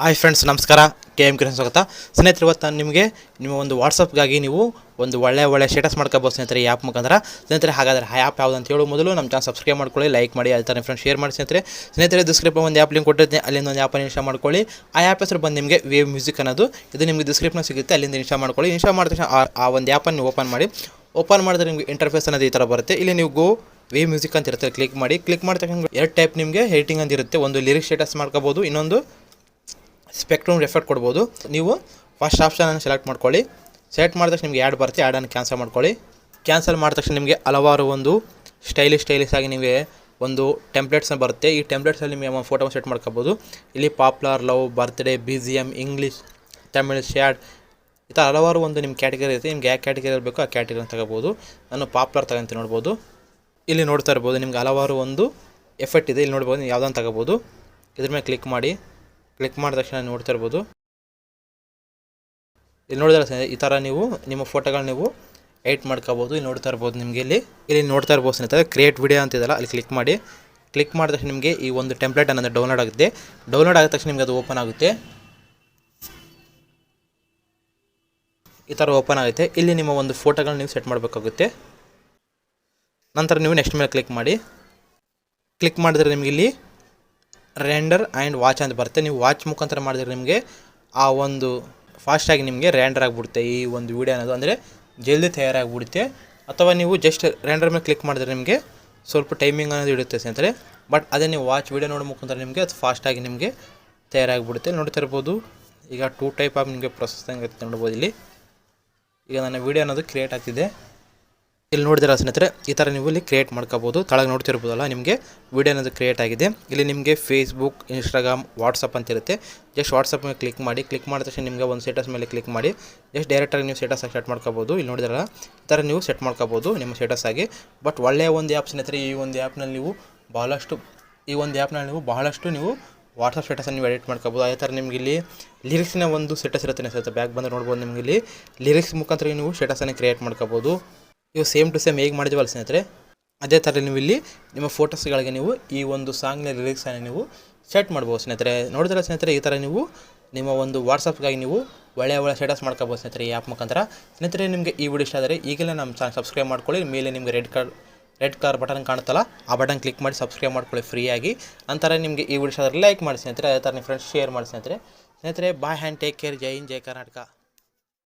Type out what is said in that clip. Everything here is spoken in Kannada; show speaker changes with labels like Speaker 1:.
Speaker 1: ಹಾಯ್ ಫ್ರೆಂಡ್ಸ್, ನಮಸ್ಕಾರ. KM ಕಿರಣ್ ಸ್ವಾಗತ. ಸ್ನೇಹಿತರೆ, ಇವತ್ತು ನಾನು ನಿಮಗೆ ನಿಮ್ಮ ಒಂದು ವಾಟ್ಸಪ್ಗಾಗಿ ನೀವು ಒಂದು ಒಳ್ಳೆ ಸ್ಟೇಟಸ್ ಮಾಡ್ಕೋಬೋದು ಸ್ನೇಹಿತರೆ ಈ ಆ್ಯಪ್ ಮುಖಾಂತರ. ಸ್ನೇಹಿತರೆ, ಹಾಗಾದರೆ ಆ ಆ್ಯಪ್ ಯಾವುದು ಅಂತ ಹೇಳೋ ಮೊದಲು ನಮ್ಮ ಚಾನಲ್ ಸಬ್ಸ್ಕ್ರೈಬ್ ಮಾಡ್ಕೊಳ್ಳಿ, ಲೈಕ್ ಮಾಡಿ, ಅದೇ ಥರ ಫ್ರೆಂಡ್ಸ್ ಶೇರ್ ಮಾಡಿ. ಸ್ನೇಹಿತರೆ ಡಿಸ್ಕ್ರಿಪ್ಷನ್ ಒಂದು ಆ್ಯಪ್ ಲಿಂಕ್ ಕೊಟ್ಟಿರ್ತೀನಿ, ಅಲ್ಲಿಂದ ಒಂದು ಆ್ಯಪನ್ನು ಇನ್ಸ್ಟಾಲ್ ಮಾಡ್ಕೊಳ್ಳಿ. ಆ ಆ್ಯಪ್ ಹೆಸರು ಬಂದು ನಿಮಗೆ ವೇವ್ ಮ್ಯೂಸಿಕ್ ಅನ್ನೋದು. ಇದು ನಿಮಗೆ ಡಿಸ್ಕ್ರಿಪ್ಷನ್ ಸಿಗುತ್ತೆ, ಅಲ್ಲಿಂದ ಇನ್ಸ್ಟಾಲ್ ಮಾಡ್ಕೊಳ್ಳಿ. ಇನ್ಸ್ಟಾಲ್ ಮಾಡಿದ ತಕ್ಷಣ ಆ ಒಂದು ಆ್ಯಪನ್ನು ಓಪನ್ ಮಾಡಿ. ಓಪನ್ ಮಾಡಿದ್ರೆ ನಿಮಗೆ ಇಂಟರ್ಫೇಸ್ ಅನ್ನೋದು ಈ ಥರ ಬರುತ್ತೆ. ಇಲ್ಲಿ ನೀವು ಗೋ ವೇವ್ ಮ್ಯೂಸಿಕ್ ಅಂತ ಇರುತ್ತೆ, ಕ್ಲಿಕ್ ಮಾಡಿ. ಕ್ಲಿಕ್ ಮಾಡಿದ ತಕ್ಷಣ ಎರಡು ಟೈಪ್ ನಿಮಗೆ ಎಡಿಟಿಂಗ್ ಅಂತ ಇರುತ್ತೆ. ಒಂದು ಲಿರಿಕ್ಸ್ ಸ್ಟೇಟಸ್ ಮಾಡ್ಕೋಬೋದು, ಇನ್ನೊಂದು ಸ್ಪೆಕ್ಟ್ರಮ್ ಎಫೆಕ್ಟ್ ಕೊಡ್ಬೋದು. ನೀವು ಫಸ್ಟ್ ಆಪ್ಷನನ್ನು ಸೆಲೆಕ್ಟ್ ಮಾಡ್ಕೊಳ್ಳಿ. ಸೆಲೆಕ್ಟ್ ಮಾಡಿದ ತಕ್ಷಣ ನಿಮಗೆ ಆ್ಯಡ್ ಬರುತ್ತೆ, ಆ್ಯಡನ್ನು ಕ್ಯಾನ್ಸಲ್ ಮಾಡ್ಕೊಳ್ಳಿ. ಕ್ಯಾನ್ಸಲ್ ಮಾಡಿದ ತಕ್ಷಣ ನಿಮಗೆ ಹಲವಾರು ಒಂದು ಸ್ಟೈಲಿಶ್ ಆಗಿ ನಿಮಗೆ ಒಂದು ಟೆಂಪ್ಲೇಟ್ಸ್ನ ಬರುತ್ತೆ. ಈ ಟೆಂಪ್ಲೇಟ್ಸಲ್ಲಿ ನಿಮಗೆ ಫೋಟೋ ಸೆಟ್ ಮಾಡ್ಕೋಬೋದು. ಇಲ್ಲಿ popular, love, birthday, BGM, English, Tamil, sad, ಈ ಥರ ಹಲವಾರು ಒಂದು ನಿಮ್ಮ ಕ್ಯಾಟಗರಿ ಇರುತ್ತೆ. ನಿಮ್ಗೆ ಯಾವ ಕ್ಯಾಟಗರಿ ಇರಬೇಕು ಆ ಕ್ಯಾಟಗರಿನ ತಗೋಬೋದು. ನಾನು ಪಾಪ್ಯುಲರ್ ತಗೊಂತೀನಿ, ನೋಡ್ಬೋದು. ಇಲ್ಲಿ ನೋಡ್ತಾ ಇರ್ಬೋದು ನಿಮ್ಗೆ ಹಲವಾರು ಒಂದು ಎಫೆಕ್ಟ್ ಇದೆ. ಇಲ್ಲಿ ನೋಡ್ಬೋದು, ನೀವು ಯಾವುದನ್ನು ತಗೋಬೋದು. ಇದ್ರ ಮೇಲೆ ಕ್ಲಿಕ್ ಮಾಡಿ. ಕ್ಲಿಕ್ ಮಾಡಿದ ತಕ್ಷಣ ನೋಡ್ತಾ ಇರ್ಬೋದು. ಇಲ್ಲಿ ನೋಡಿದ್ರೆ ಈ ಥರ ನೀವು ನಿಮ್ಮ ಫೋಟೋಗಳು ನೀವು ಎಡಿಟ್ ಮಾಡ್ಕೋಬೋದು. ಇಲ್ಲಿ ನೋಡ್ತಾ ಇರ್ಬೋದು, ನಿಮಗೆ ಇಲ್ಲಿ ನೋಡ್ತಾ ಇರ್ಬೋದು ಸ್ನೇಹಿತರೆ, ಕ್ರಿಯೇಟ್ ವಿಡಿಯೋ ಅಂತಿದೆಯಲ್ಲ, ಅಲ್ಲಿ ಕ್ಲಿಕ್ ಮಾಡಿ. ಕ್ಲಿಕ್ ಮಾಡಿದ ತಕ್ಷಣ ನಿಮಗೆ ಈ ಒಂದು ಟೆಂಪ್ಲೇಟ್ ಅನ್ನೋದು ಡೌನ್ಲೋಡ್ ಆಗುತ್ತೆ. ಡೌನ್ಲೋಡ್ ಆಗಿದ ತಕ್ಷಣ ನಿಮಗೆ ಅದು ಓಪನ್ ಆಗುತ್ತೆ. ಈ ಥರ ಓಪನ್ ಆಗುತ್ತೆ. ಇಲ್ಲಿ ನಿಮ್ಮ ಒಂದು ಫೋಟೋಗಳನ್ನ ನೀವು ಸೆಟ್ ಮಾಡಬೇಕಾಗುತ್ತೆ. ನಂತರ ನೀವು ನೆಕ್ಸ್ಟ್ ಮೇಲೆ ಕ್ಲಿಕ್ ಮಾಡಿ. ಕ್ಲಿಕ್ ಮಾಡಿದ್ರೆ ನಿಮಗೆ ಇಲ್ಲಿ ರೆಂಡರ್ ಆ್ಯಂಡ್ ವಾಚ್ ಅಂತ ಬರುತ್ತೆ. ನೀವು ವಾಚ್ ಮುಖಾಂತರ ಮಾಡಿದ್ರೆ ನಿಮಗೆ ಆ ಒಂದು ಫಾಸ್ಟಾಗಿ ನಿಮಗೆ ರೆಂಡರ್ ಆಗಿಬಿಡುತ್ತೆ ಈ ಒಂದು ವೀಡಿಯೋ ಅನ್ನೋದು, ಅಂದರೆ ಜಲ್ದಿ ತಯಾರಾಗಿಬಿಡುತ್ತೆ. ಅಥವಾ ನೀವು ಜಸ್ಟ್ ರೆಂಡರ್ ಮೇಲೆ ಕ್ಲಿಕ್ ಮಾಡಿದ್ರೆ ನಿಮಗೆ ಸ್ವಲ್ಪ ಟೈಮಿಂಗ್ ಅನ್ನೋದು ಇಡುತ್ತೆ ಸ್ನೇಹಿತರೆ. ಬಟ್ ಅದೇ ನೀವು ವಾಚ್ ವೀಡಿಯೋ ನೋಡೋ ಮುಖಾಂತರ ನಿಮಗೆ ಅದು ಫಾಸ್ಟಾಗಿ ನಿಮಗೆ ತಯಾರಾಗಿಬಿಡುತ್ತೆ. ನೋಡ್ತಾ ಇರ್ಬೋದು, ಈಗ 2 ಟೈಪ್ ಆಫ್ ನಿಮಗೆ ಪ್ರೊಸೆಸ್ ಹೆಂಗೆ ನೋಡ್ಬೋದು. ಇಲ್ಲಿ ಈಗ ನನ್ನ ವೀಡಿಯೋ ಅನ್ನೋದು ಕ್ರಿಯೇಟ್ ಆಗ್ತಿದೆ. ಇಲ್ಲಿ ನೋಡಿದ್ರೆ ಸ್ನೇಹಿತರೆ, ಈ ಥರ ನೀವು ಇಲ್ಲಿ ಕ್ರಿಯೇಟ್ ಮಾಡ್ಕೋಬೋದು. ಕೆಳಗೆ ನೋಡ್ತಿರ್ಬೋದಲ್ಲ, ನಿಮಗೆ ವೀಡಿಯೋ ಅನ್ನೋದು ಕ್ರಿಯೇಟ್ ಆಗಿದೆ. ಇಲ್ಲಿ ನಿಮಗೆ ಫೇಸ್ಬುಕ್, ಇನ್ಸ್ಟಾಗ್ರಾಮ್, ವಾಟ್ಸಪ್ ಅಂತ ಇರುತ್ತೆ. ಜಸ್ಟ್ ವಾಟ್ಸಪ್ ಮೇಲೆ ಕ್ಲಿಕ್ ಮಾಡಿ. ಕ್ಲಿಕ್ ಮಾಡಿದ ತಕ್ಷಣ ನಿಮಗೆ ಒಂದು ಸ್ಟೇಟಸ್ ಮೇಲೆ ಕ್ಲಿಕ್ ಮಾಡಿ. ಜಸ್ಟ್ ಡೈರೆಕ್ಟಾಗಿ ನೀವು ಸ್ಟೇಟಸ್ ಸೆಟ್ ಮಾಡ್ಕೋಬೋದು. ಇಲ್ಲಿ ನೋಡಿದ್ರಲ್ಲ, ಈ ಥರ ನೀವು ಸೆಟ್ ಮಾಡ್ಕೋಬೋದು ನಿಮ್ಮ ಸ್ಟೇಟಸ್ ಆಗಿ. ಬಟ್ ಒಳ್ಳೆಯ ಒಂದು ಆ್ಯಪ್ ಸ್ನೇಹಿತರೆ. ಈ ಒಂದು ಆ್ಯಪ್ನಲ್ಲಿ ನೀವು ಬಹಳಷ್ಟು ನೀವು ವಾಟ್ಸಪ್ ಸ್ಟೇಟಸನ್ನು ನೀವು ಎಡಿಟ್ ಮಾಡ್ಕೋಬೋದು. ಅದೇ ಥರ ನಿಮಗೆ ಇಲ್ಲಿ ಲಿರಿಕ್ಸ್ನ ಒಂದು ಸ್ಟೇಟಸ್ ಇರುತ್ತೆ ಸ್ನೇಹಿತರೆ. ಬ್ಯಾಕ್ ಬಂದರೆ ನೋಡ್ಬೋದು, ನಿಮಗೆ ಇಲ್ಲಿ ಲಿರಿಕ್ಸ್ ಮುಖಾಂತರ ನೀವು ಸ್ಟೇಟಸನ್ನು ಕ್ರಿಯೇಟ್ ಮಾಡ್ಕೋಬೋದು. ಇವು ಸೇಮ್ ಟು ಸೇಮ್ ಹೇಗೆ ಮಾಡಿದ್ವಲ್ಲ ಸ್ನೇಹಿತರೆ, ಅದೇ ಥರ ನೀವು ಇಲ್ಲಿ ನಿಮ್ಮ ಫೋಟೋಸ್ಗಳಿಗೆ ನೀವು ಈ ಒಂದು ಸಾಂಗ್ನ ಲಿರಿಕ್ಸನ್ನು ನೀವು ಸೆಟ್ ಮಾಡ್ಬೋದು ಸ್ನೇಹಿತರೆ. ನೋಡಿದ್ರೆ ಸ್ನೇಹಿತರೆ, ಈ ಥರ ನೀವು ನಿಮ್ಮ ಒಂದು ವಾಟ್ಸಪ್ಗಾಗಿ ನೀವು ಒಳ್ಳೆಯ ಸ್ಟೇಟಸ್ ಮಾಡ್ಕೋಬೋದು ಸ್ನೇಹಿತರೆ ಈ ಆ್ಯಪ್ ಮುಖಾಂತರ. ಸ್ನೇಹಿತರೆ, ನಿಮಗೆ ಈ ವಿಡಿಯೋ ಇಷ್ಟ ಆದರೆ ಈಗಲೇ ನಮ್ಮ ಚಾನಲ್ ಸಬ್ಸ್ಕ್ರೈಬ್ ಮಾಡ್ಕೊಳ್ಳಿ. ಮೇಲೆ ನಿಮಗೆ ರೆಡ್ ಕಲರ್ ಬಟನ್ ಕಾಣುತ್ತಲ್ಲ, ಆ ಬಟನ್ ಕ್ಲಿಕ್ ಮಾಡಿ ಸಬ್ಸ್ಕ್ರೈಬ್ ಮಾಡ್ಕೊಳ್ಳಿ ಫ್ರೀಯಾಗಿ. ನಂತರ ನಿಮಗೆ ಈ ವಿಡಿಯೋ ಇಷ್ಟ ಆದರೆ ಲೈಕ್ ಮಾಡಿ ಸ್ನೇಹಿತರೆ. ಅದೇ ಥರ ನಿಮ್ಮ ಫ್ರೆಂಡ್ಸ್ ಶೇರ್ ಮಾಡಿ ಸ್ನೇಹಿತರೆ. ಬಾಯ್ ಹ್ಯಾಂಡ್ ಟೇಕ್ ಕೇರ್. ಜೈ ಹಿಂದ್, ಜೈ ಕರ್ನಾಟಕ.